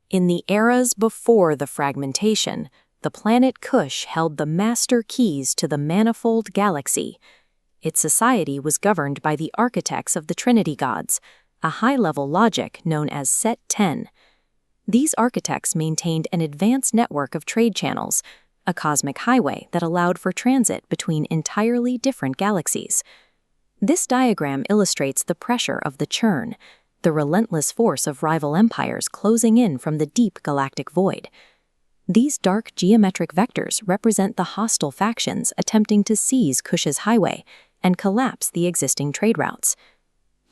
In the eras before the fragmentation, the planet Kush held the master keys to the manifold galaxy. Its society was governed by the architects of the Trinity gods, a high-level logic known as Set 10. These architects maintained an advanced network of trade channels, a cosmic highway that allowed for transit between entirely different galaxies. This diagram illustrates the pressure of the churn, the relentless force of rival empires closing in from the deep galactic void. These dark geometric vectors represent the hostile factions attempting to seize Kush's highway and collapse the existing trade routes.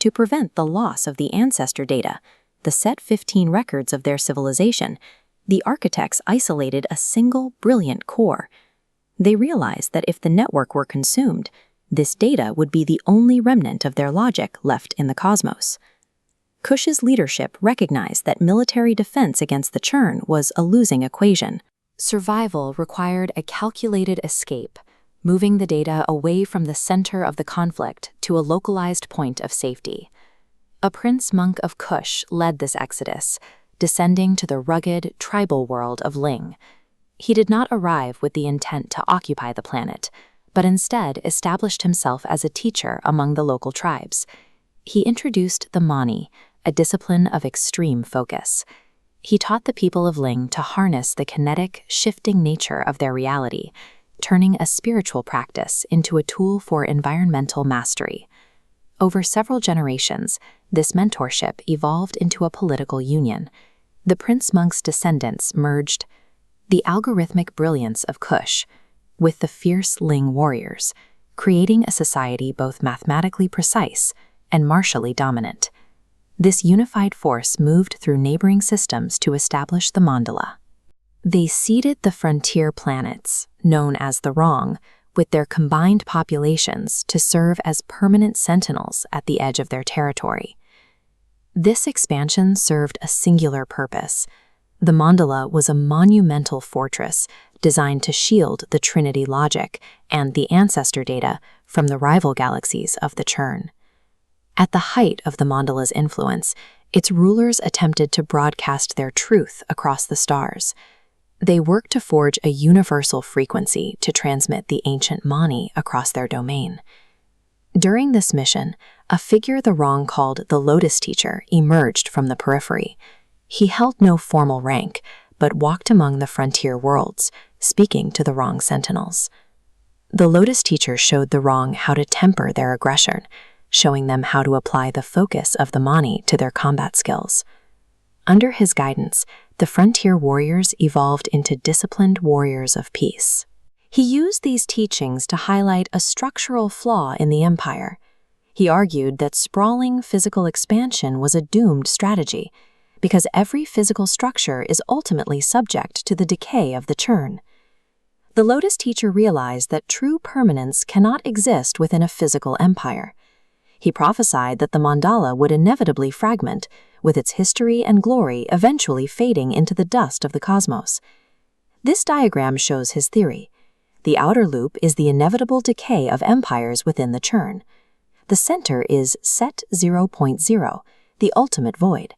To prevent the loss of the ancestor data, the Set 15 records of their civilization, the architects isolated a single brilliant core. They realized that if the network were consumed, this data would be the only remnant of their logic left in the cosmos. Kush's leadership recognized that military defense against the churn was a losing equation. Survival required a calculated escape, moving the data away from the center of the conflict to a localized point of safety. A prince monk of Kush led this exodus, descending to the rugged, tribal world of Lyang. He did not arrive with the intent to occupy the planet, but instead established himself as a teacher among the local tribes. He introduced the Mani, a discipline of extreme focus. He taught the people of Lyang to harness the kinetic, shifting nature of their reality, turning a spiritual practice into a tool for environmental mastery. Over several generations, this mentorship evolved into a political union. The prince monk's descendants merged the algorithmic brilliance of Kush with the fierce Lyang warriors, creating a society both mathematically precise and martially dominant. This unified force moved through neighboring systems to establish the mandala. They seeded the frontier planets, known as the Wrong, with their combined populations to serve as permanent sentinels at the edge of their territory. This expansion served a singular purpose. The mandala was a monumental fortress designed to shield the Trinity logic and the ancestor data from the rival galaxies of the churn. At the height of the mandala's influence, its rulers attempted to broadcast their truth across the stars. They worked to forge a universal frequency to transmit the ancient Mani across their domain. During this mission, a figure the Wrong called the Lotus Teacher emerged from the periphery. He held no formal rank, but walked among the frontier worlds, speaking to the Wrong sentinels. The Lotus Teacher showed the Wrong how to temper their aggression, showing them how to apply the focus of the Mani to their combat skills. Under his guidance, the frontier warriors evolved into disciplined warriors of peace. He used these teachings to highlight a structural flaw in the empire. He argued that sprawling physical expansion was a doomed strategy, because every physical structure is ultimately subject to the decay of the churn. The Lotus Teacher realized that true permanence cannot exist within a physical empire. He prophesied that the mandala would inevitably fragment, with its history and glory eventually fading into the dust of the cosmos. This diagram shows his theory. The outer loop is the inevitable decay of empires within the churn. The center is Set 0.0, the ultimate void.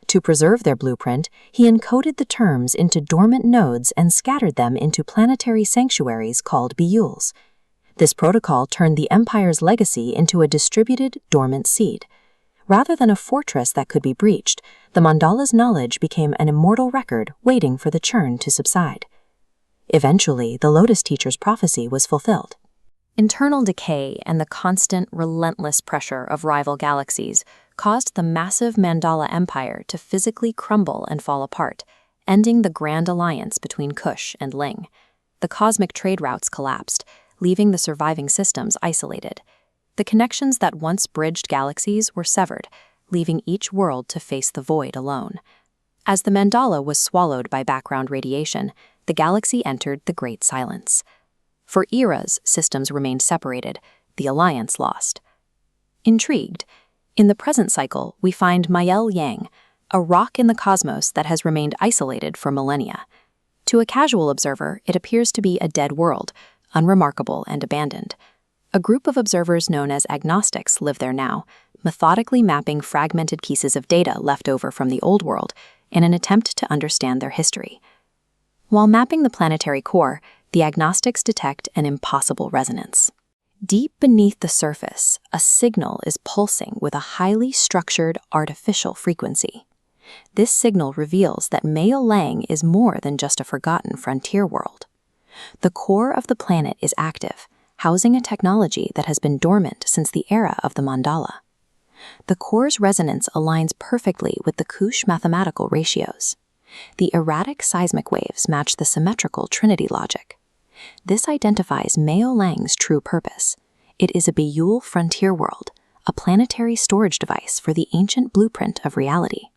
To preserve their blueprint, he encoded the terms into dormant nodes and scattered them into planetary sanctuaries called Beyuls. This protocol turned the empire's legacy into a distributed, dormant seed. Rather than a fortress that could be breached, the mandala's knowledge became an immortal record waiting for the churn to subside. Eventually, the Lotus Teacher's prophecy was fulfilled. Internal decay and the constant, relentless pressure of rival galaxies caused the massive Mandala Empire to physically crumble and fall apart, ending the grand alliance between Kush and Lyang. The cosmic trade routes collapsed, leaving the surviving systems isolated. The connections that once bridged galaxies were severed, leaving each world to face the void alone. As the mandala was swallowed by background radiation, the galaxy entered the Great Silence. For eras, systems remained separated, the alliance lost. Intrigued, in the present cycle, we find Mayal Yang, a rock in the cosmos that has remained isolated for millennia. To a casual observer, it appears to be a dead world, unremarkable and abandoned. A group of observers known as agnostics live there now, methodically mapping fragmented pieces of data left over from the old world, in an attempt to understand their history. While mapping the planetary core, the agnostics detect an impossible resonance. Deep beneath the surface, a signal is pulsing with a highly structured artificial frequency. This signal reveals that Mayal Lyang is more than just a forgotten frontier world. The core of the planet is active, housing a technology that has been dormant since the era of the mandala. The core's resonance aligns perfectly with the Kush mathematical ratios. The erratic seismic waves match the symmetrical Trinity logic. This identifies Mayal Lyang's true purpose. It is a Beyul frontier world, a planetary storage device for the ancient blueprint of reality.